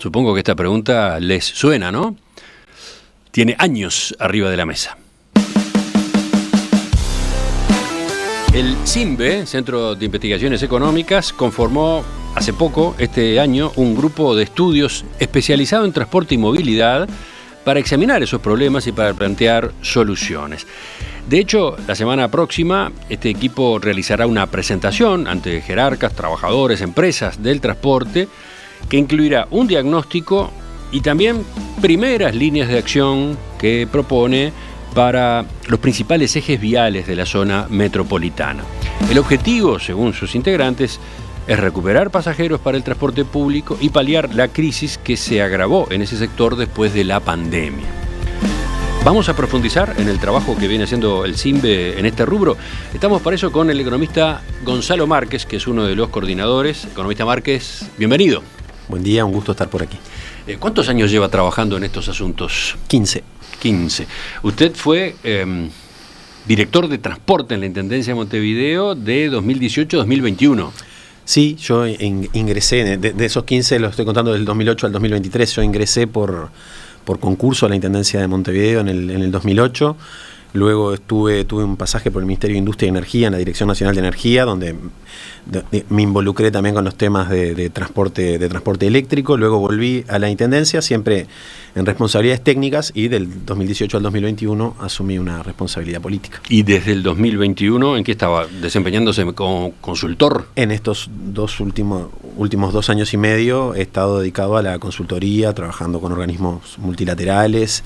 Supongo que esta pregunta les suena, ¿no? Tiene años arriba de la mesa. El CIMBE, Centro de Investigaciones Económicas, conformó hace poco, este año, un grupo de estudios especializado en transporte y movilidad para examinar esos problemas y para plantear soluciones. De hecho, la semana próxima, este equipo realizará una presentación ante jerarcas, trabajadores, empresas del transporte, que incluirá un diagnóstico y también primeras líneas de acción que propone para los principales ejes viales de la zona metropolitana. El objetivo, según sus integrantes, es recuperar pasajeros para el transporte público y paliar la crisis que se agravó en ese sector después de la pandemia. Vamos a profundizar en el trabajo que viene haciendo el CIMBE en este rubro. Estamos para eso con el economista Gonzalo Márquez, que es uno de los coordinadores. Economista Márquez, bienvenido. Buen día, un gusto estar por aquí. ¿Cuántos años lleva trabajando en estos asuntos? 15. Usted fue director de transporte en la Intendencia de Montevideo de 2018 a 2021. Sí, yo ingresé, de esos 15 los estoy contando del 2008 al 2023, yo ingresé por concurso a la Intendencia de Montevideo en el 2008. Luego tuve un pasaje por el Ministerio de Industria y Energía en la Dirección Nacional de Energía, donde me involucré también con los temas de transporte eléctrico. Luego volví a la Intendencia, siempre en responsabilidades técnicas, y del 2018 al 2021 asumí una responsabilidad política. ¿Y desde el 2021 en qué estaba? ¿Desempeñándose como consultor? En estos últimos 2 años y medio he estado dedicado a la consultoría, trabajando con organismos multilaterales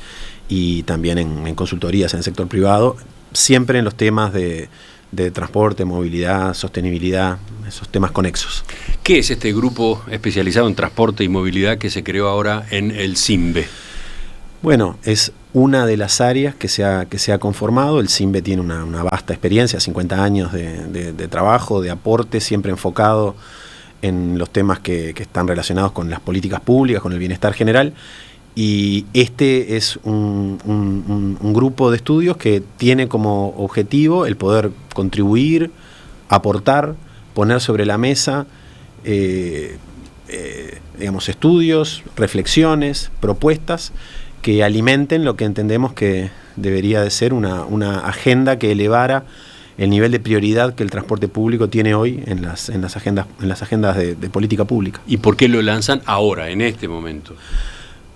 y también en consultorías en el sector privado, siempre en los temas de transporte, movilidad, sostenibilidad, esos temas conexos. ¿Qué es este grupo especializado en transporte y movilidad que se creó ahora en el CIMBE? Bueno, es una de las áreas que se ha conformado. El CIMBE tiene una vasta experiencia, 50 años de trabajo, de aporte, siempre enfocado en los temas que están relacionados con las políticas públicas, con el bienestar general. Y este es un grupo de estudios que tiene como objetivo el poder contribuir, aportar, poner sobre la mesa estudios, reflexiones, propuestas que alimenten lo que entendemos que debería de ser una agenda que elevara el nivel de prioridad que el transporte público tiene hoy en las agendas de política pública. ¿Y por qué lo lanzan ahora, en este momento?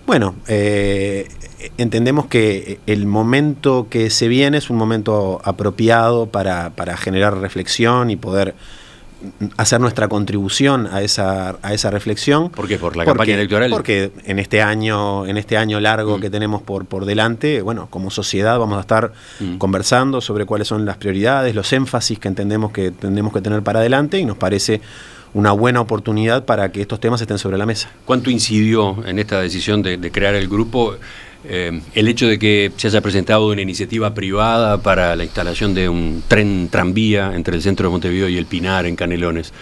Bueno, entendemos que el momento que se viene es un momento apropiado para generar reflexión y poder hacer nuestra contribución a esa reflexión. ¿Por qué? ¿Por la campaña electoral? Porque en este año largo que tenemos por delante, bueno, como sociedad vamos a estar conversando sobre cuáles son las prioridades, los énfasis que entendemos que tenemos que tener para adelante, y nos parece una buena oportunidad para que estos temas estén sobre la mesa. ¿Cuánto incidió en esta decisión de crear el grupo el hecho de que se haya presentado una iniciativa privada para la instalación de un tranvía entre el centro de Montevideo y el Pinar en Canelones?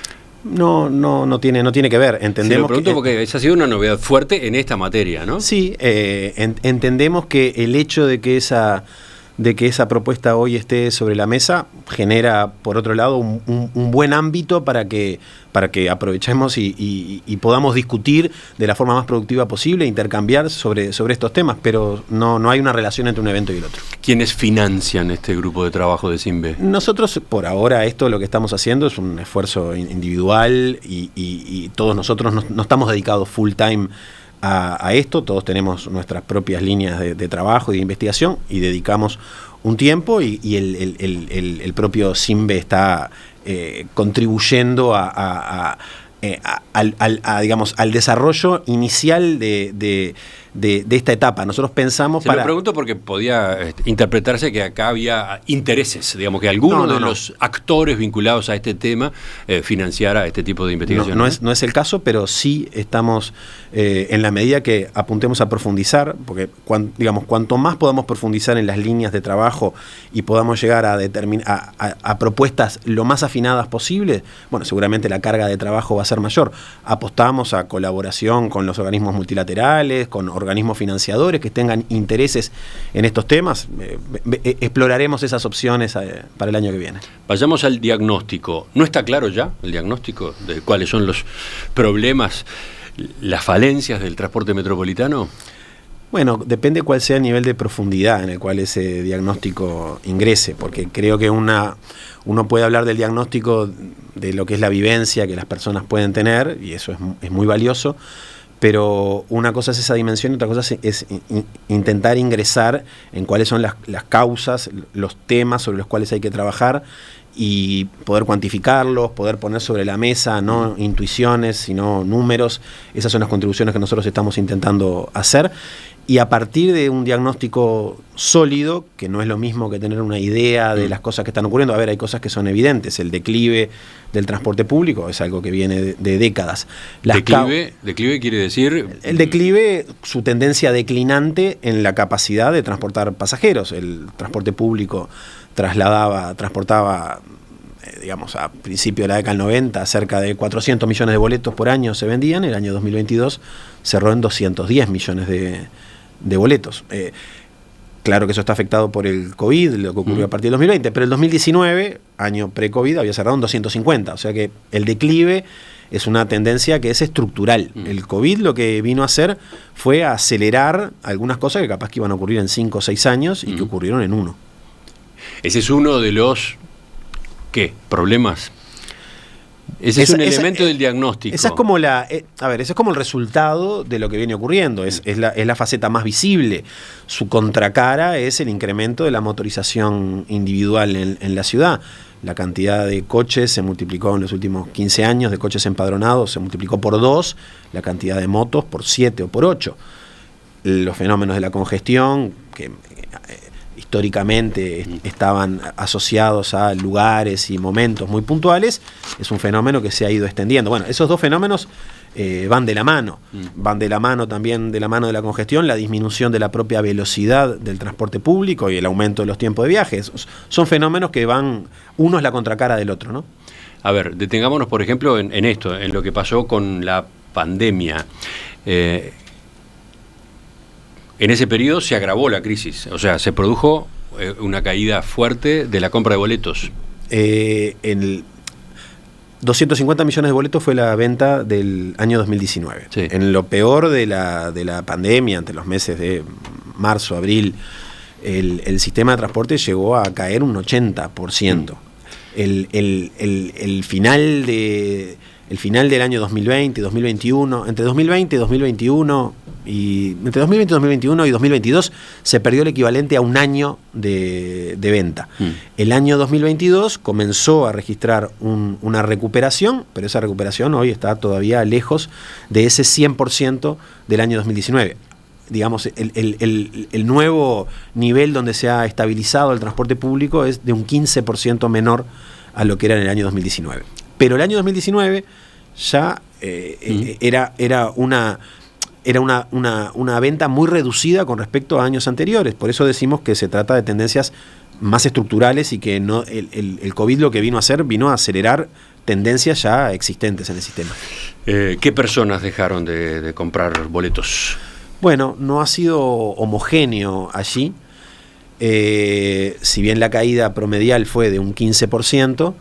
No tiene que ver. Entendemos. Se lo pregunto porque esa ha sido una novedad fuerte en esta materia, ¿no? Sí, entendemos que el hecho de que esa propuesta hoy esté sobre la mesa genera, por otro lado, un buen ámbito para que aprovechemos y podamos discutir de la forma más productiva posible, intercambiar sobre estos temas, pero no hay una relación entre un evento y el otro. ¿Quiénes financian este grupo de trabajo de CIMBE? Nosotros, por ahora, lo que estamos haciendo es un esfuerzo individual y todos nosotros no estamos dedicados full time a esto. Todos tenemos nuestras propias líneas de trabajo y de investigación y dedicamos un tiempo, y el propio CIMBE está contribuyendo al desarrollo inicial de esta etapa. Nosotros pensamos Lo pregunto porque podía interpretarse que acá había intereses, digamos, que alguno de los actores vinculados a este tema financiara este tipo de investigación. No es el caso, pero sí estamos, en la medida que apuntemos a profundizar, porque cuanto más podamos profundizar en las líneas de trabajo y podamos llegar a propuestas lo más afinadas posible, bueno, seguramente la carga de trabajo va a ser mayor. Apostamos a colaboración con los organismos multilaterales, con organismos financiadores que tengan intereses en estos temas. Exploraremos esas opciones para el año que viene. Vayamos al diagnóstico. ¿No está claro ya el diagnóstico de cuáles son los problemas las falencias del transporte metropolitano? Bueno, depende cuál sea el nivel de profundidad en el cual ese diagnóstico ingrese, porque creo que uno puede hablar del diagnóstico de lo que es la vivencia que las personas pueden tener, y eso es muy valioso, pero una cosa es esa dimensión y otra cosa es intentar ingresar en cuáles son las causas, los temas sobre los cuales hay que trabajar y poder cuantificarlos, poder poner sobre la mesa no intuiciones, sino números. Esas son las contribuciones que nosotros estamos intentando hacer. Y a partir de un diagnóstico sólido, que no es lo mismo que tener una idea de las cosas que están ocurriendo. A ver, hay cosas que son evidentes. El declive del transporte público es algo que viene de décadas. ¿Declive quiere decir? El declive, su tendencia declinante en la capacidad de transportar pasajeros. El transporte público transportaba, digamos, a principios de la década del 90, cerca de 400 millones de boletos por año se vendían. El año 2022 cerró en 210 millones de boletos. Claro que eso está afectado por el COVID, lo que ocurrió a partir del 2020, pero el 2019, año pre-COVID, había cerrado en 250, o sea que el declive es una tendencia que es estructural. El COVID lo que vino a hacer fue a acelerar algunas cosas que capaz que iban a ocurrir en 5 o 6 años y que ocurrieron en 1. Ese es uno de los, problemas. Ese es un elemento del diagnóstico. Esa es como ese es como el resultado de lo que viene ocurriendo, es la faceta más visible. Su contracara es el incremento de la motorización individual en la ciudad. La cantidad de coches se multiplicó en los últimos 15 años, de coches empadronados se multiplicó por 2, la cantidad de motos por 7 o por 8. Los fenómenos de la congestión, que históricamente estaban asociados a lugares y momentos muy puntuales, es un fenómeno que se ha ido extendiendo. Bueno, esos dos fenómenos van de la mano. Van de la mano también, de la mano de la congestión, la disminución de la propia velocidad del transporte público y el aumento de los tiempos de viaje. Son fenómenos que van, uno es la contracara del otro, ¿no? A ver, detengámonos, por ejemplo, en esto, en lo que pasó con la pandemia. En ese periodo se agravó la crisis, o sea, se produjo una caída fuerte de la compra de boletos. 250 millones de boletos fue la venta del año 2019. Sí. En lo peor de la pandemia, entre los meses de marzo, abril, el sistema de transporte llegó a caer un 80%. El final del año 2020 y 2021, entre 2020 y 2021 y 2022 se perdió el equivalente a un año de venta. El año 2022 comenzó a registrar una recuperación, pero esa recuperación hoy está todavía lejos de ese 100% del año 2019. Digamos, el nuevo nivel donde se ha estabilizado el transporte público es de un 15% menor a lo que era en el año 2019. Pero el año 2019 ya era una venta muy reducida con respecto a años anteriores. Por eso decimos que se trata de tendencias más estructurales y que no el COVID lo que vino a hacer, vino a acelerar tendencias ya existentes en el sistema. ¿Qué personas dejaron de comprar boletos? Bueno, no ha sido homogéneo allí. Si bien la caída promedial fue de un 15%,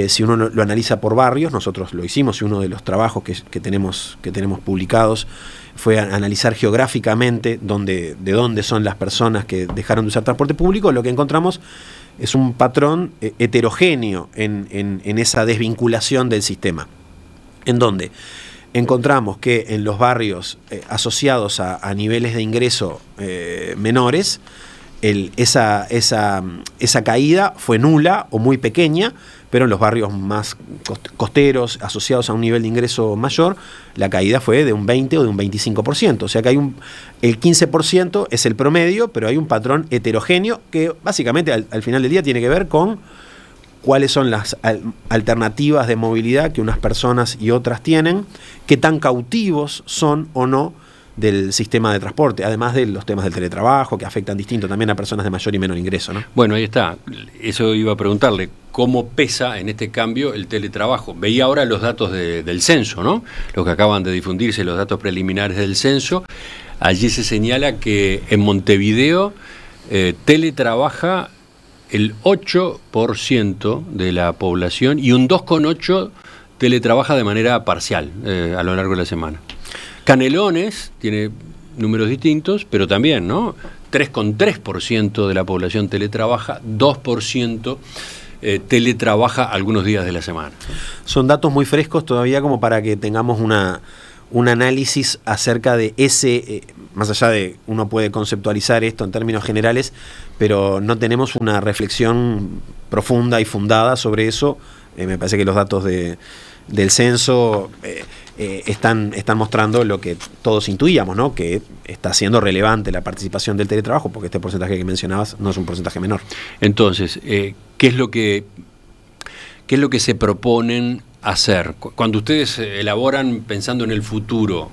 si uno lo analiza por barrios, nosotros lo hicimos, y uno de los trabajos que tenemos publicados fue analizar geográficamente de dónde son las personas que dejaron de usar transporte público. Lo que encontramos es un patrón heterogéneo en esa desvinculación del sistema, en donde encontramos que en los barrios asociados a niveles de ingreso menores, esa caída fue nula o muy pequeña, pero en los barrios más costeros, asociados a un nivel de ingreso mayor, la caída fue de un 20 o de un 25%. O sea que el 15% es el promedio, pero hay un patrón heterogéneo que básicamente al final del día tiene que ver con cuáles son las alternativas de movilidad que unas personas y otras tienen, qué tan cautivos son o no del sistema de transporte, además de los temas del teletrabajo, que afectan distinto también a personas de mayor y menor ingreso, ¿no? Bueno, ahí está. Eso iba a preguntarle, ¿cómo pesa en este cambio el teletrabajo? Veía ahora los datos del censo, ¿no? Los que acaban de difundirse, los datos preliminares del censo. Allí se señala que en Montevideo teletrabaja el 8% de la población y un 2,8% teletrabaja de manera parcial a lo largo de la semana. Canelones tiene números distintos, pero también, ¿no? 3,3% de la población teletrabaja, 2% teletrabaja algunos días de la semana. Son datos muy frescos todavía como para que tengamos un análisis acerca de ese, más allá de uno puede conceptualizar esto en términos generales, pero no tenemos una reflexión profunda y fundada sobre eso. Me parece que los datos del censo están mostrando lo que todos intuíamos, ¿no? Que está siendo relevante la participación del teletrabajo, porque este porcentaje que mencionabas no es un porcentaje menor. Entonces, ¿qué es lo que se proponen hacer? Cuando ustedes elaboran pensando en el futuro,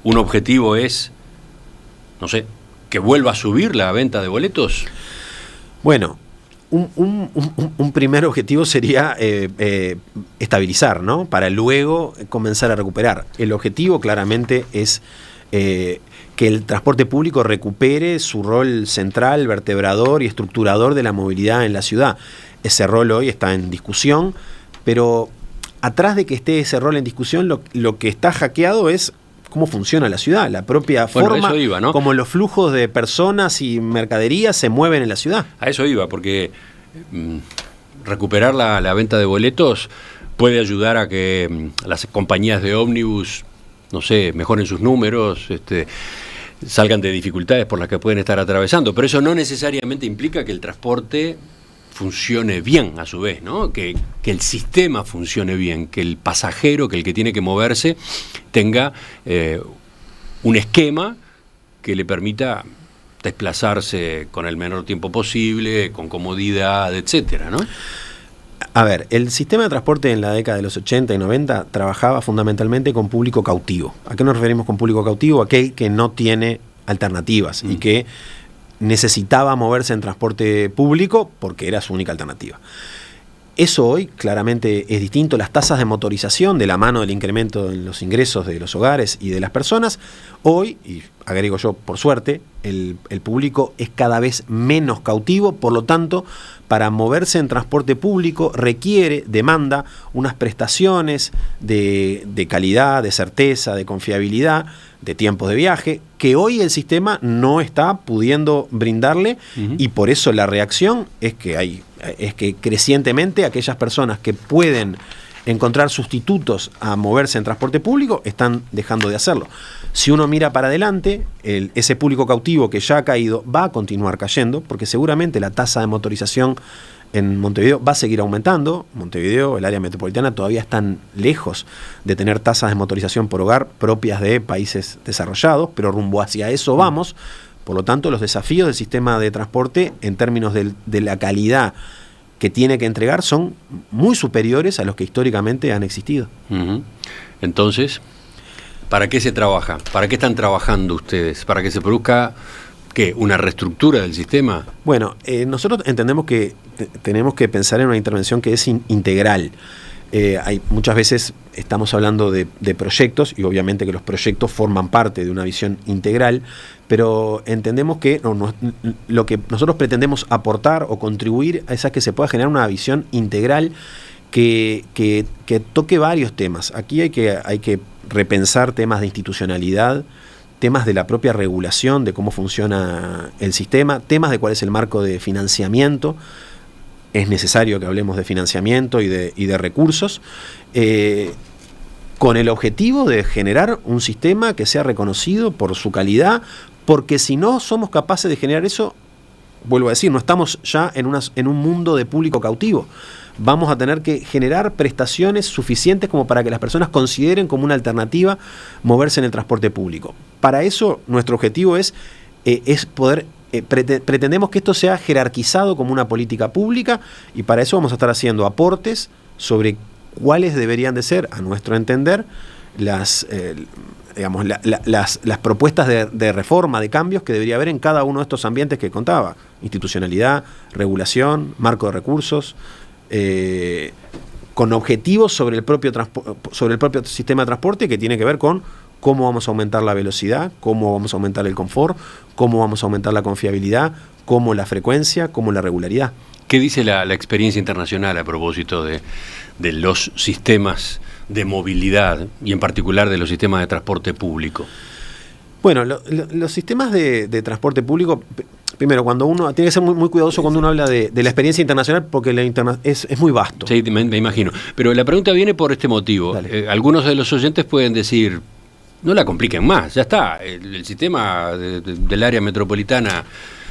un objetivo es, no sé, que vuelva a subir la venta de boletos. Bueno, un primer objetivo sería estabilizar, ¿no? Para luego comenzar a recuperar. El objetivo claramente es que el transporte público recupere su rol central, vertebrador y estructurador de la movilidad en la ciudad. Ese rol hoy está en discusión, pero atrás de que esté ese rol en discusión, lo que está hackeado es cómo funciona la ciudad, la propia forma, eso iba, ¿no? Como los flujos de personas y mercaderías se mueven en la ciudad. A eso iba, porque recuperar la venta de boletos puede ayudar a que las compañías de ómnibus, no sé, mejoren sus números, salgan de dificultades por las que pueden estar atravesando, pero eso no necesariamente implica que el transporte funcione bien a su vez, ¿no? Que el sistema funcione bien, que el pasajero, que el que tiene que moverse, tenga un esquema que le permita desplazarse con el menor tiempo posible, con comodidad, etcétera, ¿no? A ver, el sistema de transporte en la década de los 80 y 90 trabajaba fundamentalmente con público cautivo. ¿A qué nos referimos con público cautivo? Aquel que no tiene alternativas y que necesitaba moverse en transporte público porque era su única alternativa. Eso hoy claramente es distinto. Las tasas de motorización, de la mano del incremento en los ingresos de los hogares y de las personas, hoy, y agrego yo por suerte, el público es cada vez menos cautivo, por lo tanto, para moverse en transporte público demanda unas prestaciones de calidad, de certeza, de confiabilidad, de tiempos de viaje, que hoy el sistema no está pudiendo brindarle, y por eso la reacción es que crecientemente aquellas personas que pueden encontrar sustitutos a moverse en transporte público están dejando de hacerlo. Si uno mira para adelante, ese público cautivo que ya ha caído va a continuar cayendo, porque seguramente la tasa de motorización en Montevideo va a seguir aumentando. Montevideo, el área metropolitana, todavía están lejos de tener tasas de motorización por hogar propias de países desarrollados, pero rumbo hacia eso vamos. Por lo tanto, los desafíos del sistema de transporte en términos de la calidad que tiene que entregar son muy superiores a los que históricamente han existido. Entonces, ¿para qué se trabaja? ¿Para qué están trabajando ustedes? ¿Para que se produzca una reestructura del sistema? Bueno, nosotros entendemos que tenemos que pensar en una intervención que es integral. Muchas veces estamos hablando de proyectos, y obviamente que los proyectos forman parte de una visión integral, pero entendemos que lo que nosotros pretendemos aportar o contribuir es a que se pueda generar una visión integral que toque varios temas. Aquí hay que repensar temas de institucionalidad, temas de la propia regulación, de cómo funciona el sistema, temas de cuál es el marco de financiamiento. Es necesario que hablemos de financiamiento y de recursos, con el objetivo de generar un sistema que sea reconocido por su calidad, porque si no somos capaces de generar eso, vuelvo a decir, no estamos ya en un mundo de público cautivo. Vamos a tener que generar prestaciones suficientes como para que las personas consideren como una alternativa moverse en el transporte público. Para eso, nuestro objetivo es poder... pretendemos que esto sea jerarquizado como una política pública, y para eso vamos a estar haciendo aportes sobre cuáles deberían de ser, a nuestro entender, las propuestas de reforma, de cambios que debería haber en cada uno de estos ambientes que contaba: institucionalidad, regulación, marco de recursos, con objetivos sobre el propio sistema de transporte, que tiene que ver con cómo vamos a aumentar la velocidad, cómo vamos a aumentar el confort, cómo vamos a aumentar la confiabilidad, cómo la frecuencia, cómo la regularidad. ¿Qué dice la experiencia internacional a propósito de los sistemas de movilidad y en particular de los sistemas de transporte público? Bueno, los sistemas de transporte público, primero, cuando uno tiene que ser muy cuidadoso cuando uno habla de la experiencia internacional, porque es muy vasto. Sí, me imagino. Pero la pregunta viene por este motivo. Algunos de los oyentes pueden decir, no la compliquen más, ya está. El sistema del área metropolitana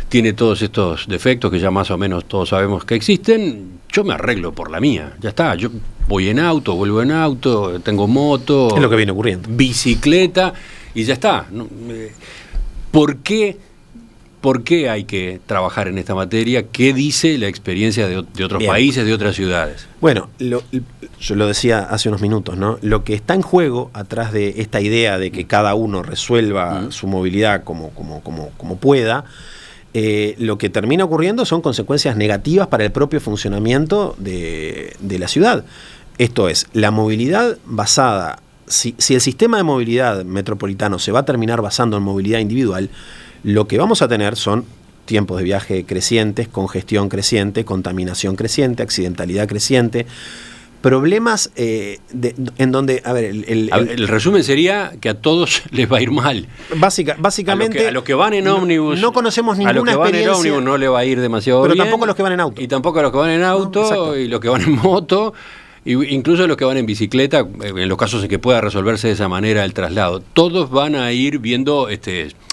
tiene todos estos defectos que ya más o menos todos sabemos que existen. Yo me arreglo por la mía, ya está. Yo voy en auto, vuelvo en auto, tengo moto. Es lo que viene ocurriendo. Bicicleta. Y ya está. ¿Por qué hay que trabajar en esta materia? ¿Qué dice la experiencia de otros países, de otras ciudades? Bueno, yo lo decía hace unos minutos, ¿no? Lo que está en juego atrás de esta idea de que cada uno resuelva su movilidad como pueda, lo que termina ocurriendo son consecuencias negativas para el propio funcionamiento de la ciudad. Esto es, la movilidad basada... Si el sistema de movilidad metropolitano se va a terminar basando en movilidad individual, lo que vamos a tener son tiempos de viaje crecientes, congestión creciente, contaminación creciente, accidentalidad creciente, problemas en donde, a ver, el resumen sería que a todos les va a ir mal. Básicamente, a los que van en ómnibus, no conocemos ninguna experiencia. A los que van en ómnibus no le va a ir demasiado pero bien. Pero tampoco a los que van en auto. Y tampoco a los que van en auto, y los que van en moto. Incluso los que van en bicicleta, en los casos en que pueda resolverse de esa manera el traslado, todos van a ir viendo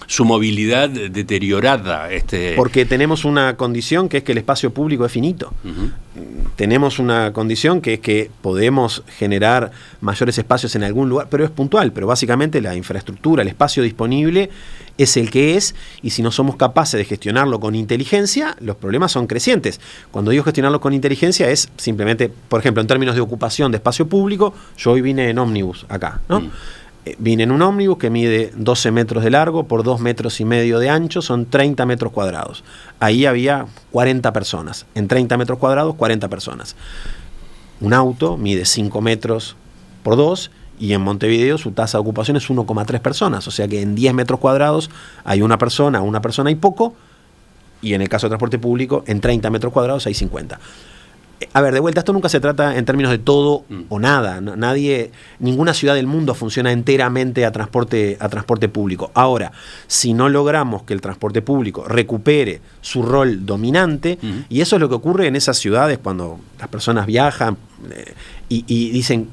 su movilidad deteriorada. Porque tenemos una condición que es que el espacio público es finito. Uh-huh. Tenemos una condición que es que podemos generar mayores espacios en algún lugar, pero es puntual. Pero básicamente la infraestructura, el espacio disponible es el que es, y si no somos capaces de gestionarlo con inteligencia, los problemas son crecientes. Cuando digo gestionarlo con inteligencia es simplemente, por ejemplo, en términos de ocupación de espacio público, yo hoy vine en ómnibus acá, ¿no? Vine en un ómnibus que mide 12 metros de largo por 2,5 metros de ancho, son 30 metros cuadrados. Ahí había 40 personas. En 30 metros cuadrados, 40 personas. Un auto mide 5 metros por 2 y en Montevideo su tasa de ocupación es 1,3 personas. O sea que en 10 metros cuadrados hay una persona y poco, y en el caso de transporte público, en 30 metros cuadrados hay 50. A ver, de vuelta, esto nunca se trata en términos de todo o nada. Ninguna ciudad del mundo funciona enteramente a transporte público. Ahora, si no logramos que el transporte público recupere su rol dominante, y eso es lo que ocurre en esas ciudades cuando las personas viajan y dicen,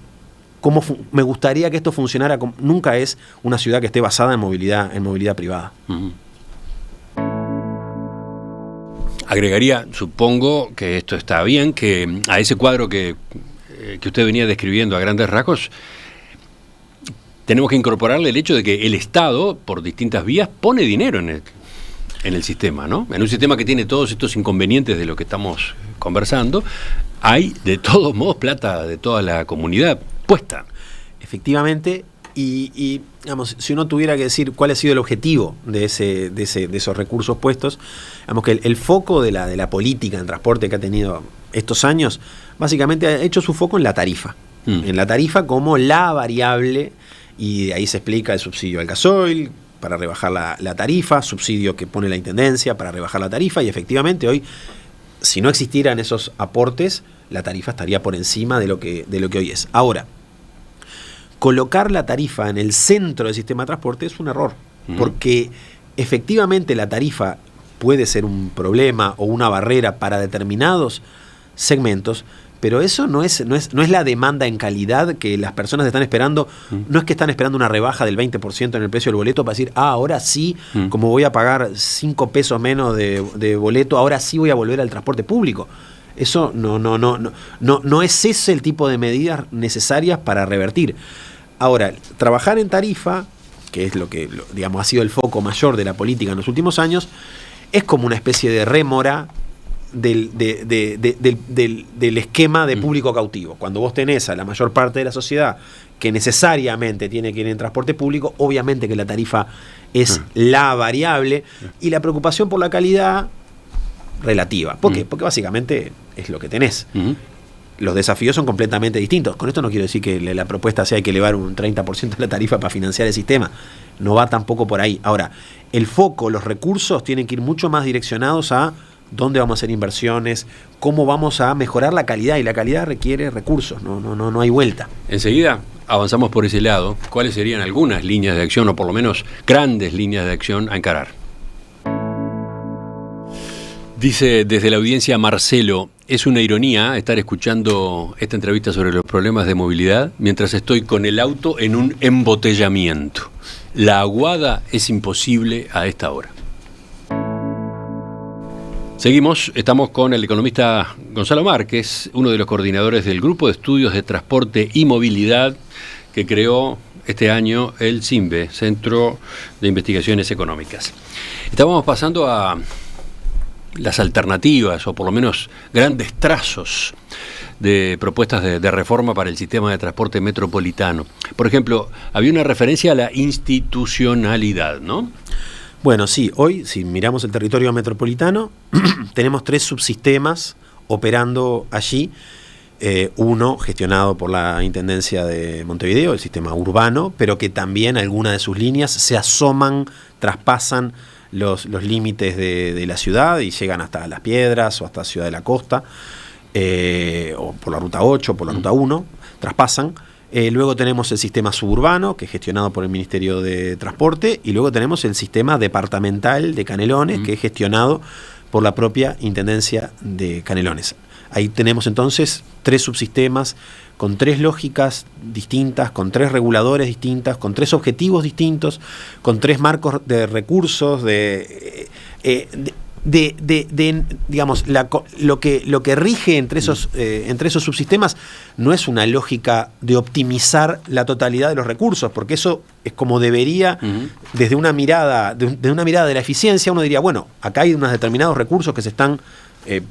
me gustaría que esto funcionara. Nunca es una ciudad que esté basada en movilidad privada. Agregaría, supongo que esto está bien, que a ese cuadro que usted venía describiendo a grandes rasgos, tenemos que incorporarle el hecho de que el Estado, por distintas vías, pone dinero en el sistema, ¿no? En un sistema que tiene todos estos inconvenientes de lo que estamos conversando, hay de todos modos plata de toda la comunidad puesta. Efectivamente. Y digamos, si uno tuviera que decir cuál ha sido el objetivo de esos recursos puestos, digamos que el foco de la política en transporte que ha tenido estos años, básicamente ha hecho su foco en la tarifa. En la tarifa como la variable, y de ahí se explica el subsidio al gasoil para rebajar la tarifa, subsidio que pone la Intendencia para rebajar la tarifa, y efectivamente hoy, si no existieran esos aportes, la tarifa estaría por encima de lo que hoy es. Ahora, colocar la tarifa en el centro del sistema de transporte es un error, porque efectivamente la tarifa puede ser un problema o una barrera para determinados segmentos, pero eso no es la demanda en calidad que las personas están esperando. No es que están esperando una rebaja del 20% en el precio del boleto para decir, ahora sí, como voy a pagar 5 pesos menos de boleto, ahora sí voy a volver al transporte público. Eso no es ese el tipo de medidas necesarias para revertir. Ahora, trabajar en tarifa, que es lo que digamos ha sido el foco mayor de la política en los últimos años, es como una especie de rémora del esquema de público cautivo. Cuando vos tenés a la mayor parte de la sociedad que necesariamente tiene que ir en transporte público, obviamente que la tarifa es la variable, y la preocupación por la calidad relativa. ¿Por qué? Porque básicamente es lo que tenés. Los desafíos son completamente distintos. Con esto no quiero decir que la propuesta sea hay que elevar un 30% de la tarifa para financiar el sistema. No va tampoco por ahí. Ahora, el foco, los recursos tienen que ir mucho más direccionados a dónde vamos a hacer inversiones, cómo vamos a mejorar la calidad, y la calidad requiere recursos, no hay vuelta. Enseguida avanzamos por ese lado. ¿Cuáles serían algunas líneas de acción, o por lo menos grandes líneas de acción a encarar? Dice desde la audiencia Marcelo: es una ironía estar escuchando esta entrevista sobre los problemas de movilidad mientras estoy con el auto en un embotellamiento. La aguada es imposible a esta hora. Seguimos, estamos con el economista Gonzalo Márquez, uno de los coordinadores del Grupo de Estudios de Transporte y Movilidad que creó este año el CIMBE, Centro de Investigaciones Económicas. Estábamos pasando a las alternativas, o por lo menos grandes trazos de propuestas de reforma para el sistema de transporte metropolitano. Por ejemplo, había una referencia a la institucionalidad, ¿no? Bueno, sí, hoy, si miramos el territorio metropolitano, tenemos 3 subsistemas operando allí. Uno gestionado por la Intendencia de Montevideo, el sistema urbano, pero que también algunas de sus líneas se asoman, traspasan los límites de la ciudad y llegan hasta Las Piedras o hasta Ciudad de la Costa, o por la ruta 8, por la ruta 1, traspasan. Luego tenemos el sistema suburbano, que es gestionado por el Ministerio de Transporte, y luego tenemos el sistema departamental de Canelones, que es gestionado por la propia Intendencia de Canelones. Ahí tenemos entonces 3 subsistemas con 3 lógicas distintas, con 3 reguladores distintas, con 3 objetivos distintos, con 3 marcos de recursos, digamos, lo que rige entre esos subsistemas no es una lógica de optimizar la totalidad de los recursos, porque eso es como debería, desde una mirada de la eficiencia, uno diría, bueno, acá hay unos determinados recursos que se están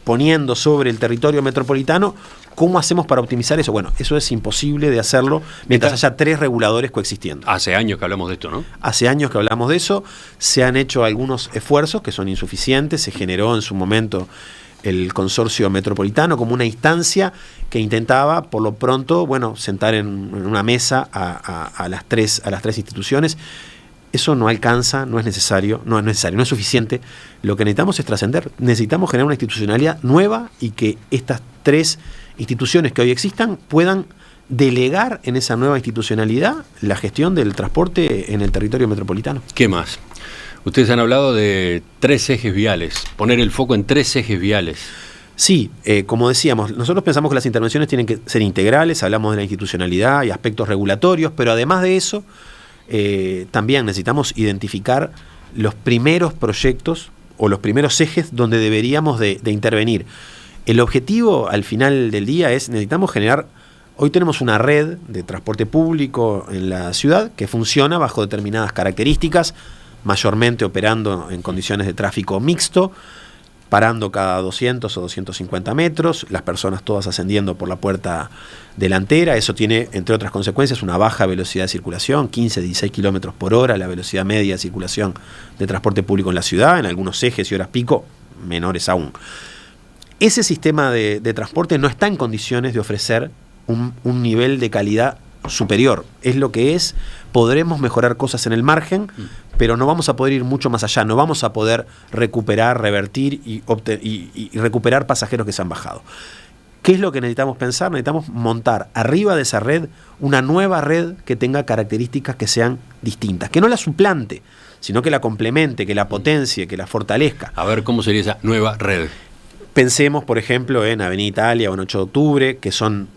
poniendo sobre el territorio metropolitano. ¿Cómo hacemos para optimizar eso? Bueno, eso es imposible de hacerlo mientras haya 3 reguladores coexistiendo. Hace años que hablamos de esto, ¿no? Hace años que hablamos de eso. Se han hecho algunos esfuerzos que son insuficientes. Se generó en su momento el consorcio metropolitano como una instancia que intentaba, por lo pronto, bueno, sentar en una mesa a las tres instituciones. Eso no alcanza, no es necesario, no es suficiente. Lo que necesitamos es trascender. Necesitamos generar una institucionalidad nueva y que estas 3 instituciones que hoy existan puedan delegar en esa nueva institucionalidad la gestión del transporte en el territorio metropolitano. ¿Qué más? Ustedes han hablado de 3 ejes viales, poner el foco en 3 ejes viales. Sí, como decíamos, nosotros pensamos que las intervenciones tienen que ser integrales, hablamos de la institucionalidad y aspectos regulatorios, pero además de eso, también necesitamos identificar los primeros proyectos o los primeros ejes donde deberíamos de intervenir. El objetivo al final del día es, necesitamos generar, hoy tenemos una red de transporte público en la ciudad que funciona bajo determinadas características, mayormente operando en condiciones de tráfico mixto, parando cada 200 o 250 metros, las personas todas ascendiendo por la puerta delantera. Eso tiene, entre otras consecuencias, una baja velocidad de circulación, 15, 16 kilómetros por hora, la velocidad media de circulación de transporte público en la ciudad, en algunos ejes y horas pico, menores aún. Ese sistema de transporte no está en condiciones de ofrecer un nivel de calidad superior. Es lo que es, podremos mejorar cosas en el margen, pero no vamos a poder ir mucho más allá, no vamos a poder recuperar, revertir y recuperar pasajeros que se han bajado. ¿Qué es lo que necesitamos pensar? Necesitamos montar arriba de esa red una nueva red que tenga características que sean distintas, que no la suplante, sino que la complemente, que la potencie, que la fortalezca. A ver, ¿cómo sería esa nueva red? Pensemos, por ejemplo, en Avenida Italia o en 8 de octubre, que son,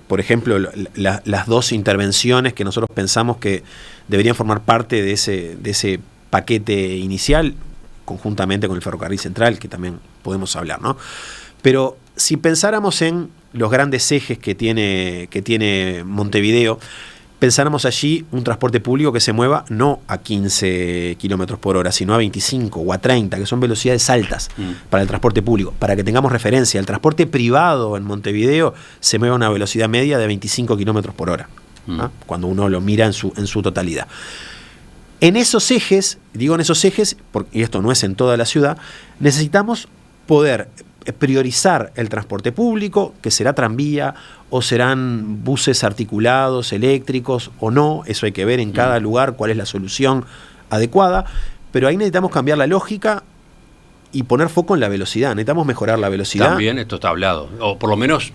por ejemplo, las 2 intervenciones que nosotros pensamos que deberían formar parte de ese paquete inicial, conjuntamente con el ferrocarril central, que también podemos hablar, ¿no? Pero si pensáramos en los grandes ejes que tiene Montevideo, pensáramos allí un transporte público que se mueva no a 15 kilómetros por hora, sino a 25 o a 30, que son velocidades altas para el transporte público. Para que tengamos referencia, el transporte privado en Montevideo se mueve a una velocidad media de 25 kilómetros por hora, ¿no? Cuando uno lo mira en su totalidad. En esos ejes, y esto no es en toda la ciudad, necesitamos poder priorizar el transporte público, que será tranvía o serán buses articulados, eléctricos o no, eso hay que ver en cada lugar cuál es la solución adecuada, pero ahí necesitamos cambiar la lógica y poner foco en la velocidad. Necesitamos mejorar la velocidad. También esto está hablado, o por lo menos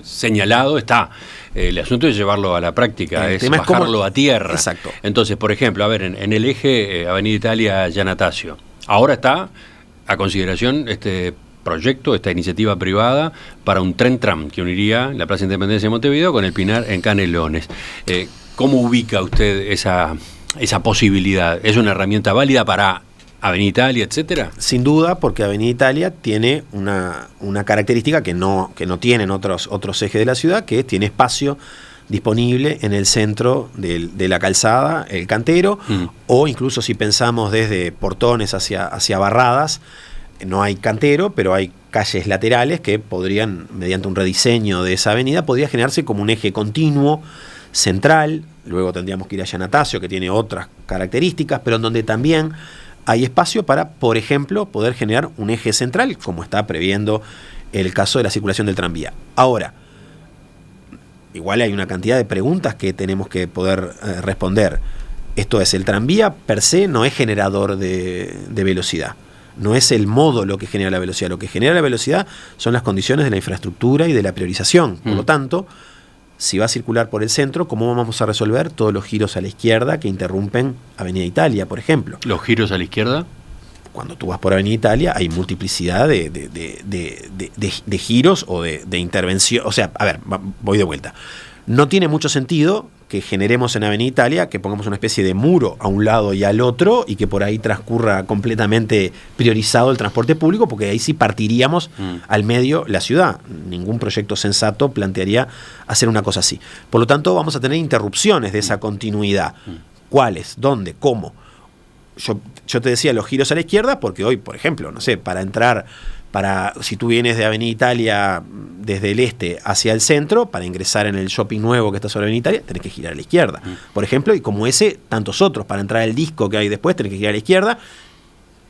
señalado está. El asunto es llevarlo a la práctica, es bajarlo a tierra. Exacto. Entonces, por ejemplo, a ver, en el eje Avenida Italia, Giannatasio, ahora está a consideración este proyecto, esta iniciativa privada para un tren-tram que uniría la Plaza Independencia de Montevideo con el Pinar en Canelones. ¿Cómo ubica usted esa posibilidad? ¿Es una herramienta válida para Avenida Italia, etcétera? Sin duda, porque Avenida Italia tiene una característica que no tienen otros ejes de la ciudad, que tiene espacio disponible en el centro de la calzada, el Cantero, o incluso si pensamos desde Portones hacia Barradas, no hay cantero, pero hay calles laterales que podrían, mediante un rediseño de esa avenida, podría generarse como un eje continuo, central. Luego tendríamos que ir a Giannatasio, que tiene otras características, pero en donde también hay espacio para, por ejemplo, poder generar un eje central, como está previendo el caso de la circulación del tranvía. Ahora, igual hay una cantidad de preguntas que tenemos que poder responder. Esto es, el tranvía per se no es generador de velocidad. No es el modo lo que genera la velocidad. Lo que genera la velocidad son las condiciones de la infraestructura y de la priorización. Por lo tanto, si va a circular por el centro, ¿cómo vamos a resolver todos los giros a la izquierda que interrumpen Avenida Italia, por ejemplo? ¿Los giros a la izquierda? Cuando tú vas por Avenida Italia hay multiplicidad de giros o de intervención. O sea, a ver, voy de vuelta. No tiene mucho sentido que generemos en Avenida Italia, que pongamos una especie de muro a un lado y al otro y que por ahí transcurra completamente priorizado el transporte público, porque ahí sí partiríamos al medio la ciudad. Ningún proyecto sensato plantearía hacer una cosa así. Por lo tanto, vamos a tener interrupciones de esa continuidad. ¿Cuáles? ¿Dónde? ¿Cómo? Yo te decía los giros a la izquierda porque hoy, por ejemplo, no sé, si tú vienes de Avenida Italia desde el este hacia el centro, para ingresar en el shopping nuevo que está sobre Avenida Italia, tenés que girar a la izquierda. Por ejemplo, y como tantos otros, para entrar al disco que hay después, tenés que girar a la izquierda.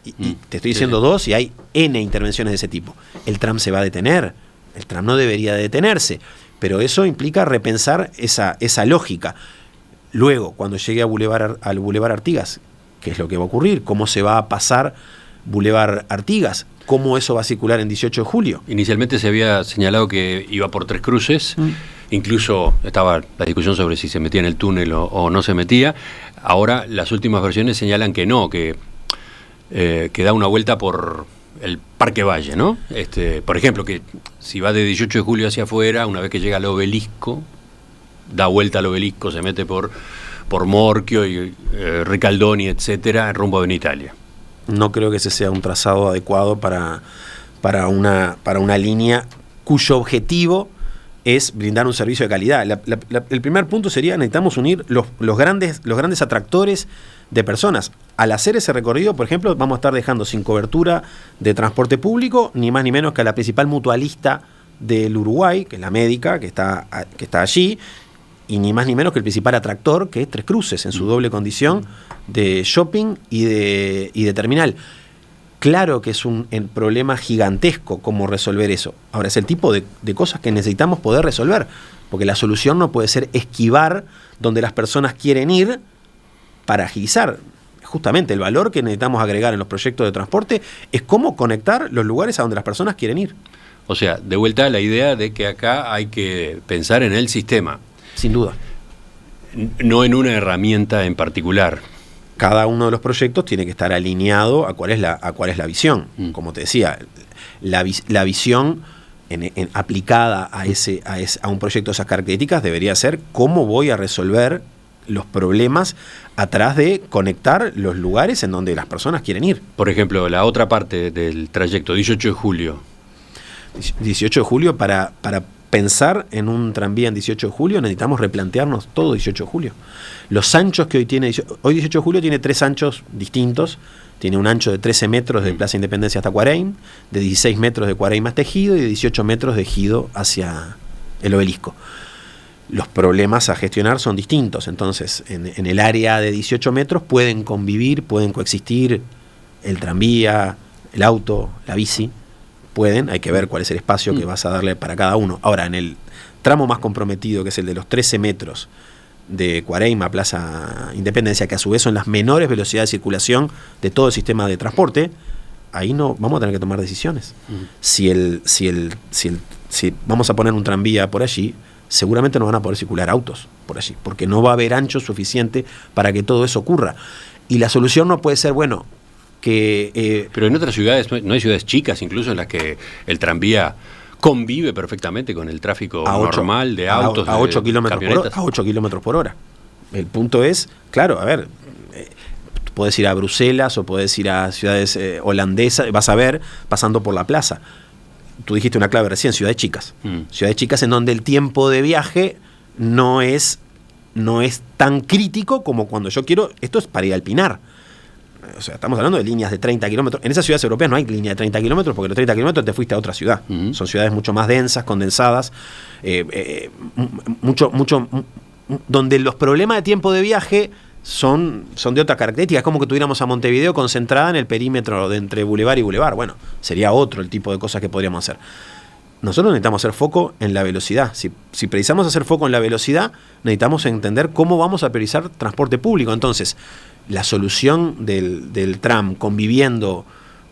Y te estoy diciendo dos, y hay N intervenciones de ese tipo. ¿El tram se va a detener? El tram no debería de detenerse, pero eso implica repensar esa lógica. Luego, cuando llegue al Boulevard Artigas, ¿qué es lo que va a ocurrir? ¿Cómo se va a pasar Boulevard Artigas? ¿Cómo eso va a circular en 18 de julio? Inicialmente se había señalado que iba por Tres Cruces, incluso estaba la discusión sobre si se metía en el túnel o no se metía. Ahora las últimas versiones señalan que no, que da una vuelta por el Parque Valle, ¿no? Por ejemplo, que si va de 18 de julio hacia afuera, una vez que llega al Obelisco, da vuelta al Obelisco, se mete por Morquio y Ricaldoni, etcétera, rumbo a Avenida Italia. No creo que ese sea un trazado adecuado para una línea cuyo objetivo es brindar un servicio de calidad. El primer punto sería, necesitamos unir los grandes atractores de personas. Al hacer ese recorrido, por ejemplo, vamos a estar dejando sin cobertura de transporte público, ni más ni menos que a la principal mutualista del Uruguay, que es la Médica, que está allí, y ni más ni menos que el principal atractor, que es Tres Cruces, en su doble condición de shopping y de terminal. Claro que es un problema gigantesco cómo resolver eso. Ahora, es el tipo de cosas que necesitamos poder resolver, porque la solución no puede ser esquivar donde las personas quieren ir para agilizar. Justamente el valor que necesitamos agregar en los proyectos de transporte es cómo conectar los lugares a donde las personas quieren ir. O sea, de vuelta a la idea de que acá hay que pensar en el sistema. Sin duda. No en una herramienta en particular. Cada uno de los proyectos tiene que estar alineado a cuál es la visión. Como te decía, la visión aplicada a un proyecto de esas características debería ser cómo voy a resolver los problemas atrás de conectar los lugares en donde las personas quieren ir. Por ejemplo, la otra parte del trayecto, 18 de julio. 18 de julio, para pensar en un tranvía en 18 de julio necesitamos replantearnos todo 18 de julio. Los anchos que hoy 18 de julio tiene 3 anchos distintos. Tiene un ancho de 13 metros de Plaza Independencia hasta Cuareim, de 16 metros de Cuareim hasta Ejido y de 18 metros de Ejido hacia el Obelisco. Los problemas a gestionar son distintos, entonces en el área de 18 metros pueden coexistir el tranvía, el auto, la bici. Hay que ver cuál es el espacio que vas a darle para cada uno. Ahora, en el tramo más comprometido, que es el de los 13 metros de Cuareim a Plaza Independencia, que a su vez son las menores velocidades de circulación de todo el sistema de transporte, ahí no vamos a tener que tomar decisiones. Si vamos a poner un tranvía por allí, seguramente no van a poder circular autos por allí, porque no va a haber ancho suficiente para que todo eso ocurra. Y la solución no puede ser, bueno, que... Pero en otras ciudades, no hay ciudades chicas incluso en las que el tranvía convive perfectamente con el tráfico normal de autos, a 8 kilómetros por hora, a 8 kilómetros por hora. El punto es, claro, a ver, podés ir a Bruselas o podés ir a ciudades holandesas, vas a ver, pasando por la plaza. Tú dijiste una clave recién, ciudades chicas. Ciudades chicas en donde el tiempo de viaje no es tan crítico como cuando yo quiero. Esto es para ir al Pinar. O sea, estamos hablando de líneas de 30 kilómetros. En esas ciudades europeas no hay línea de 30 kilómetros porque los 30 kilómetros te fuiste a otra ciudad. Son ciudades mucho más densas, condensadas, donde los problemas de tiempo de viaje son de otra característica. Es como que tuviéramos a Montevideo concentrada en el perímetro de entre Boulevard y Boulevard. Bueno, sería otro el tipo de cosas que podríamos hacer. Nosotros necesitamos hacer foco en la velocidad. Si precisamos hacer foco en la velocidad, necesitamos entender cómo vamos a priorizar transporte público. Entonces, la solución del tram conviviendo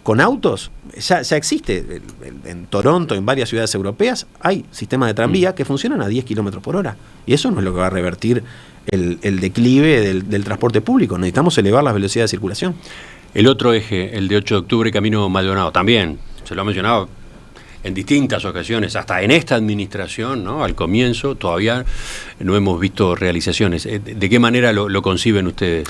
con autos ya existe. En Toronto, en varias ciudades europeas, hay sistemas de tranvía que funcionan a 10 kilómetros por hora. Y eso no es lo que va a revertir el declive del transporte público. Necesitamos elevar las velocidades de circulación. El otro eje, el de 8 de octubre, Camino Maldonado, también se lo ha mencionado en distintas ocasiones, hasta en esta administración, ¿no? Al comienzo, todavía no hemos visto realizaciones. ¿De qué manera lo conciben ustedes?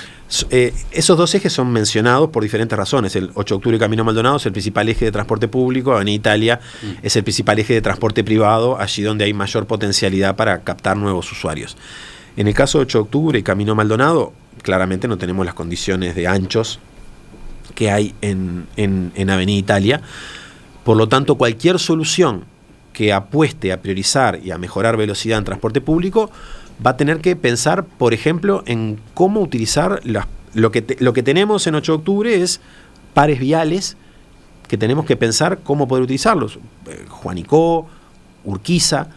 Esos dos ejes son mencionados por diferentes razones. El 8 de octubre y Camino Maldonado es el principal eje de transporte público, en Italia es el principal eje de transporte privado, allí donde hay mayor potencialidad para captar nuevos usuarios. En el caso de 8 de octubre y Camino Maldonado, claramente no tenemos las condiciones de anchos que hay en Avenida Italia. Por lo tanto, cualquier solución que apueste a priorizar y a mejorar velocidad en transporte público va a tener que pensar, por ejemplo, en cómo utilizar lo que tenemos en 8 de octubre es pares viales que tenemos que pensar cómo poder utilizarlos. Juanicó, Urquiza,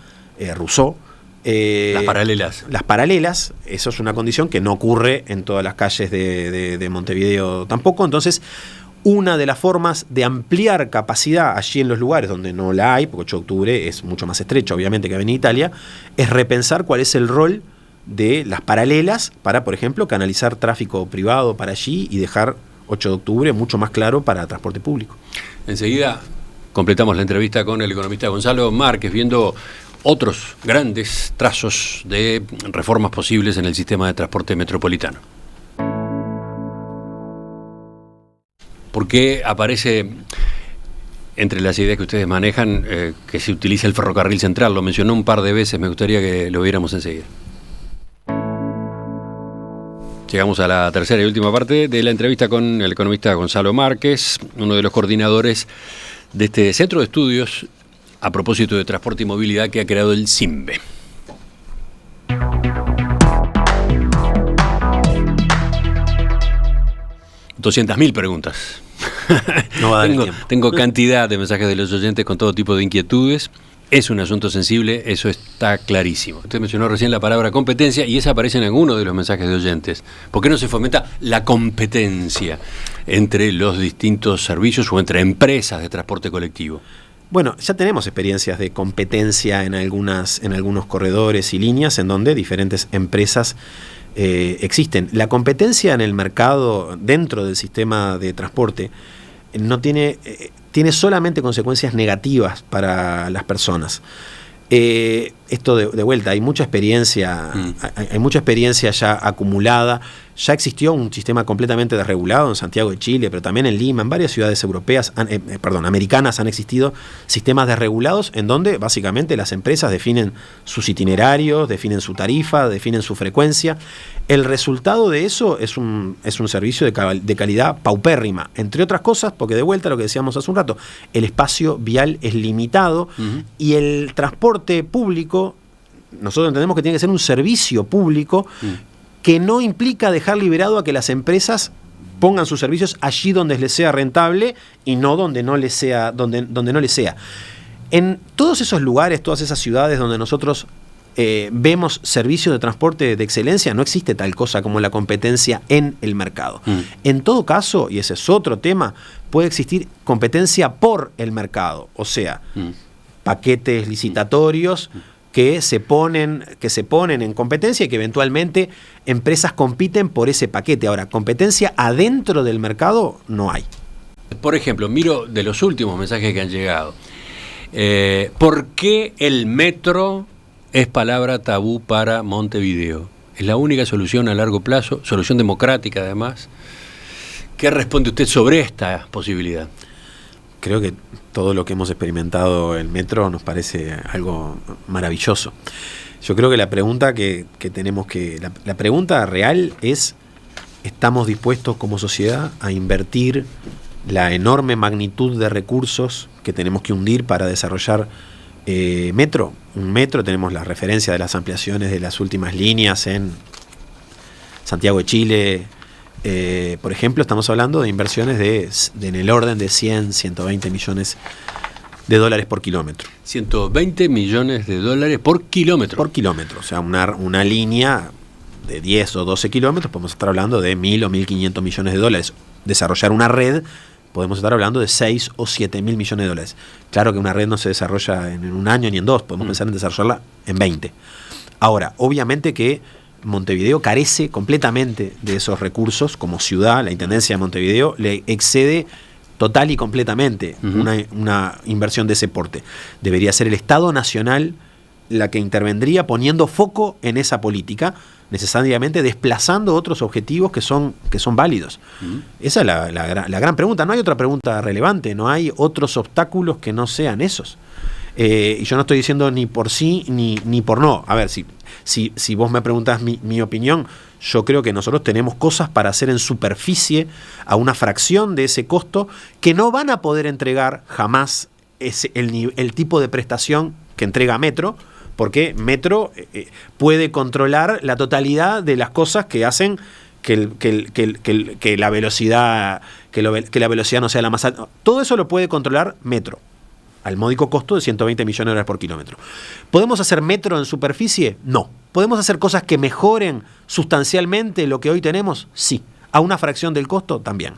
Rousseau. Las paralelas. Las paralelas, eso es una condición que no ocurre en todas las calles de Montevideo tampoco. Entonces, una de las formas de ampliar capacidad allí en los lugares donde no la hay, porque 8 de octubre es mucho más estrecho obviamente que Avenida Italia, es repensar cuál es el rol de las paralelas para, por ejemplo, canalizar tráfico privado para allí y dejar 8 de octubre mucho más claro para transporte público. Enseguida completamos la entrevista con el economista Gonzalo Márquez, viendo otros grandes trazos de reformas posibles en el sistema de transporte metropolitano. ¿Por qué aparece entre las ideas que ustedes manejan que se utiliza el ferrocarril central? Lo mencionó un par de veces, me gustaría que lo viéramos enseguida. Llegamos a la tercera y última parte de la entrevista con el economista Gonzalo Márquez, uno de los coordinadores de este centro de estudios a propósito de transporte y movilidad que ha creado el CIMBE. $200.000 preguntas. No va a dar el tiempo. Tengo cantidad de mensajes de los oyentes con todo tipo de inquietudes. Es un asunto sensible, eso está clarísimo. Usted mencionó recién la palabra competencia y esa aparece en algunos de los mensajes de oyentes. ¿Por qué no se fomenta la competencia entre los distintos servicios o entre empresas de transporte colectivo? Bueno, ya tenemos experiencias de competencia en algunos corredores y líneas en donde diferentes empresas existen. La competencia en el mercado dentro del sistema de transporte no tiene solamente consecuencias negativas para las personas. Esto de vuelta, hay mucha experiencia ya acumulada. Ya existió un sistema completamente desregulado en Santiago de Chile, pero también en Lima, en varias ciudades europeas, americanas han existido sistemas desregulados en donde básicamente las empresas definen sus itinerarios, definen su tarifa, definen su frecuencia. El resultado de eso es un servicio de calidad paupérrima, entre otras cosas, porque de vuelta lo que decíamos hace un rato, el espacio vial es limitado y el transporte público, nosotros entendemos que tiene que ser un servicio público que no implica dejar liberado a que las empresas pongan sus servicios allí donde les sea rentable y no donde no les sea, donde no les sea. En todos esos lugares, todas esas ciudades donde nosotros vemos servicios de transporte de excelencia, no existe tal cosa como la competencia en el mercado. En todo caso, y ese es otro tema, puede existir competencia por el mercado, o sea, paquetes licitatorios que se ponen en competencia y que eventualmente empresas compiten por ese paquete. Ahora, competencia adentro del mercado no hay. Por ejemplo, miro de los últimos mensajes que han llegado. ¿Por qué el metro es palabra tabú para Montevideo? ¿Es la única solución a largo plazo? ¿Solución democrática además? ¿Qué responde usted sobre esta posibilidad? Creo que todo lo que hemos experimentado en el metro nos parece algo maravilloso. Yo creo que la pregunta que tenemos que... La pregunta real es, ¿estamos dispuestos como sociedad a invertir la enorme magnitud de recursos que tenemos que hundir para desarrollar metro? Un metro, tenemos la referencia de las ampliaciones de las últimas líneas en Santiago de Chile. Por ejemplo, estamos hablando de inversiones en el orden de 100, 120 millones de dólares por kilómetro. 120 millones de dólares por kilómetro. Por kilómetro, o sea, una línea de 10 o 12 kilómetros, podemos estar hablando de 1.000 o 1.500 millones de dólares. Desarrollar una red, podemos estar hablando de 6 o 7 mil millones de dólares. Claro que una red no se desarrolla en un año ni en dos, podemos pensar en desarrollarla en 20. Ahora, obviamente que Montevideo carece completamente de esos recursos como ciudad. La Intendencia de Montevideo le excede total y completamente una inversión de ese porte. Debería ser el Estado Nacional la que intervendría poniendo foco en esa política, necesariamente desplazando otros objetivos que son válidos. Esa es la gran pregunta. No hay otra pregunta relevante, no hay otros obstáculos que no sean esos. Y yo no estoy diciendo ni por sí ni por no. A ver, si vos me preguntás mi opinión, yo creo que nosotros tenemos cosas para hacer en superficie a una fracción de ese costo que no van a poder entregar jamás el tipo de prestación que entrega Metro, porque Metro puede controlar la totalidad de las cosas que hacen que la velocidad no sea la más alta. Todo eso lo puede controlar Metro, al módico costo de 120 millones de dólares por kilómetro. ¿Podemos hacer metro en superficie? No. ¿Podemos hacer cosas que mejoren sustancialmente lo que hoy tenemos? Sí. ¿A una fracción del costo? También.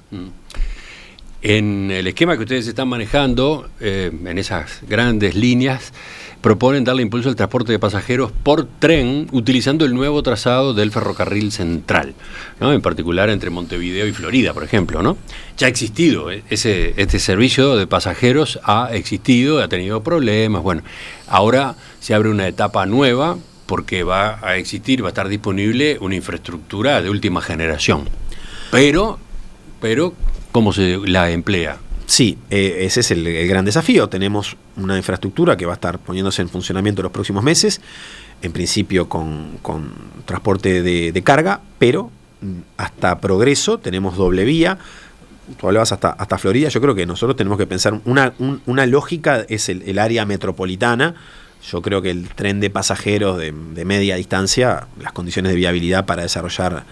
En el esquema que ustedes están manejando, en esas grandes líneas, proponen darle impulso al transporte de pasajeros por tren utilizando el nuevo trazado del ferrocarril central, ¿no? En particular entre Montevideo y Florida, por ejemplo, ¿no? Ya ha existido, este servicio de pasajeros ha existido, ha tenido problemas. Bueno, ahora se abre una etapa nueva porque va a estar disponible una infraestructura de última generación. Pero ¿cómo se la emplea? Sí, ese es el gran desafío. Tenemos una infraestructura que va a estar poniéndose en funcionamiento en los próximos meses, en principio con transporte de carga, pero hasta Progreso tenemos doble vía. Tú hablabas hasta Florida. Yo creo que nosotros tenemos que pensar una lógica, es el área metropolitana. Yo creo que el tren de pasajeros de media distancia, las condiciones de viabilidad para desarrollar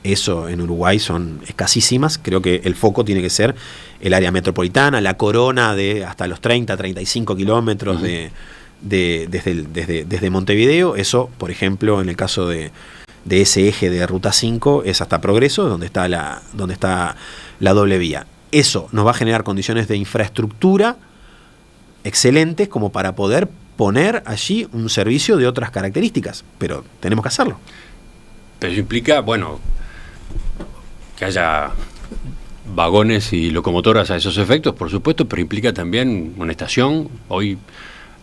eso en Uruguay son escasísimas. Creo que el foco tiene que ser el área metropolitana, la corona de hasta los 30, 35 kilómetros desde Montevideo. Eso, por ejemplo, en el caso de ese eje de Ruta 5, es hasta Progreso, donde está la doble vía. Eso nos va a generar condiciones de infraestructura excelentes como para poder poner allí un servicio de otras características, pero tenemos que hacerlo. Pero eso implica, bueno, que haya vagones y locomotoras a esos efectos, por supuesto, pero implica también una estación. Hoy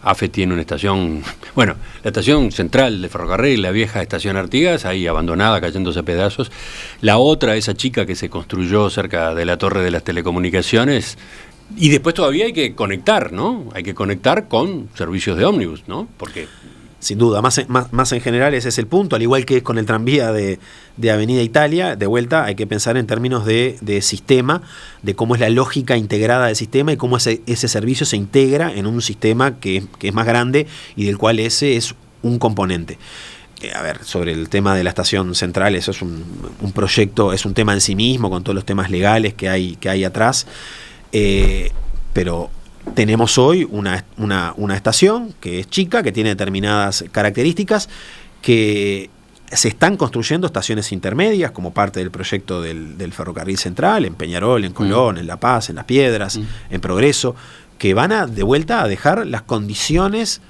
AFE tiene una estación, bueno, la estación central de ferrocarril, la vieja estación Artigas, ahí abandonada, cayéndose a pedazos. La otra, esa chica que se construyó cerca de la Torre de las Telecomunicaciones. Y después todavía hay que conectar, ¿no? Hay que conectar con servicios de ómnibus, ¿no? Porque sin duda, más en general ese es el punto, al igual que con el tranvía de Avenida Italia, de vuelta hay que pensar en términos de sistema, de cómo es la lógica integrada del sistema y cómo ese servicio se integra en un sistema que es más grande y del cual ese es un componente. A ver, sobre el tema de la estación central, eso es un proyecto, es un tema en sí mismo, con todos los temas legales que hay atrás, pero tenemos hoy una estación que es chica, que tiene determinadas características, que se están construyendo estaciones intermedias como parte del proyecto del ferrocarril central, en Peñarol, en Colón, en La Paz, en Las Piedras, en Progreso, que van de vuelta a dejar las condiciones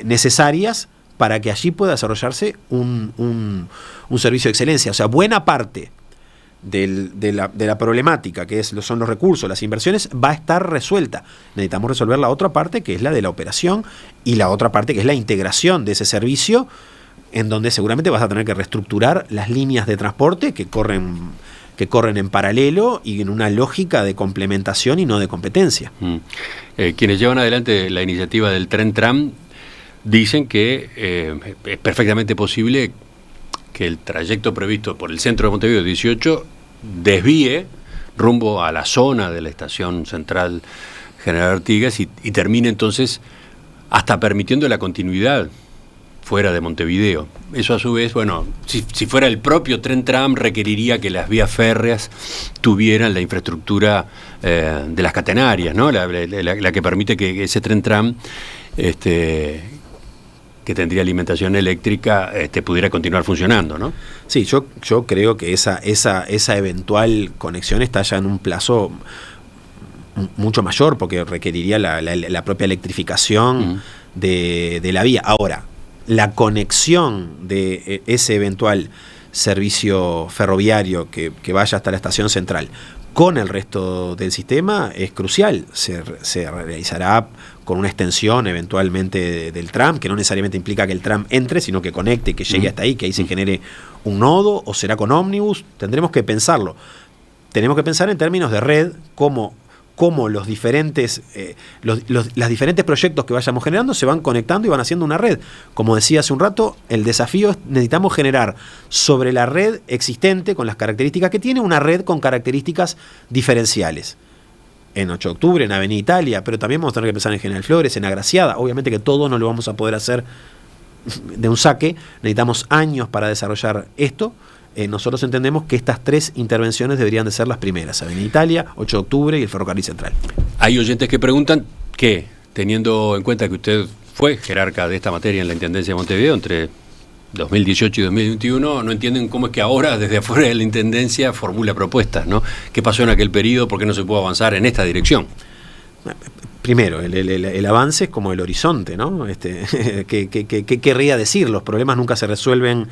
necesarias para que allí pueda desarrollarse un servicio de excelencia. O sea, buena parte de la problemática, que son los recursos, las inversiones, va a estar resuelta. Necesitamos resolver la otra parte, que es la de la operación, y la otra parte, que es la integración de ese servicio, en donde seguramente vas a tener que reestructurar las líneas de transporte que corren en paralelo y en una lógica de complementación y no de competencia. Quienes llevan adelante la iniciativa del Tren-Tram dicen que es perfectamente posible que el trayecto previsto por el centro de Montevideo 18 desvíe rumbo a la zona de la estación central General Artigas y termine entonces hasta permitiendo la continuidad fuera de Montevideo. Eso a su vez, bueno, si fuera el propio Tren-Tram, requeriría que las vías férreas tuvieran la infraestructura de las catenarias, ¿no? La que permite que ese Tren-Tram, que tendría alimentación eléctrica, pudiera continuar funcionando, ¿no? Sí, yo creo que esa eventual conexión está ya en un plazo mucho mayor, porque requeriría la propia electrificación de la vía. Ahora, la conexión de ese eventual servicio ferroviario que vaya hasta la estación central con el resto del sistema es crucial. Se realizará con una extensión eventualmente del tram, que no necesariamente implica que el tram entre, sino que conecte, que llegue hasta ahí, que ahí se genere un nodo, o será con ómnibus. Tendremos que pensarlo. Tenemos que pensar en términos de red, cómo los diferentes proyectos que vayamos generando se van conectando y van haciendo una red. Como decía hace un rato, el desafío es necesitamos generar sobre la red existente, con las características que tiene, una red con características diferenciales. En 8 de octubre, en Avenida Italia, pero también vamos a tener que pensar en General Flores, en Agraciada. Obviamente que todo no lo vamos a poder hacer de un saque, necesitamos años para desarrollar esto. Nosotros entendemos que estas 3 intervenciones deberían de ser las primeras: Avenida Italia, 8 de octubre y el Ferrocarril Central. Hay oyentes que preguntan que, teniendo en cuenta que usted fue jerarca de esta materia en la Intendencia de Montevideo entre 2018 y 2021, no entienden cómo es que ahora, desde afuera de la Intendencia, formula propuestas, ¿no? ¿Qué pasó en aquel periodo? ¿Por qué no se pudo avanzar en esta dirección? Primero, el avance es como el horizonte, ¿no? ¿Qué querría decir? Los problemas nunca se resuelven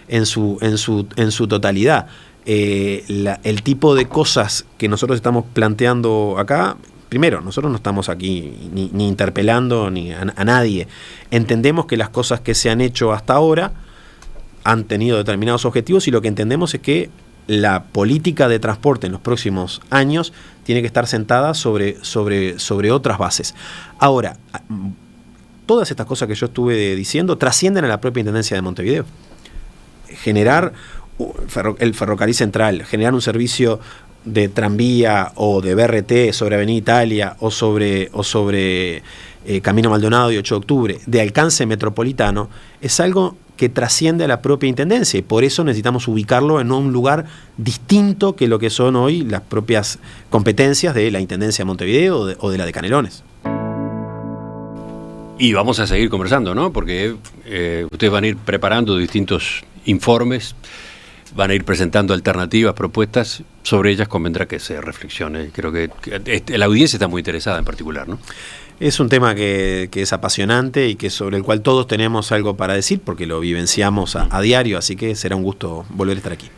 en su totalidad. El tipo de cosas que nosotros estamos planteando acá, primero, nosotros no estamos aquí ni interpelando ni a nadie. Entendemos que las cosas que se han hecho hasta ahora han tenido determinados objetivos, y lo que entendemos es que la política de transporte en los próximos años tiene que estar sentada sobre otras bases. Ahora, todas estas cosas que yo estuve diciendo trascienden a la propia Intendencia de Montevideo. Generar el ferrocarril central, generar un servicio de tranvía o de BRT sobre Avenida Italia o sobre Camino Maldonado y 8 de octubre, de alcance metropolitano, es algo que trasciende a la propia Intendencia, y por eso necesitamos ubicarlo en un lugar distinto que lo que son hoy las propias competencias de la Intendencia de Montevideo o de la de Canelones. Y vamos a seguir conversando, ¿no? Porque ustedes van a ir preparando distintos informes, van a ir presentando alternativas, propuestas. Sobre ellas convendrá que se reflexione. Creo que la audiencia está muy interesada en particular, ¿no? Es un tema que es apasionante y que sobre el cual todos tenemos algo para decir, porque lo vivenciamos a diario, así que será un gusto volver a estar aquí.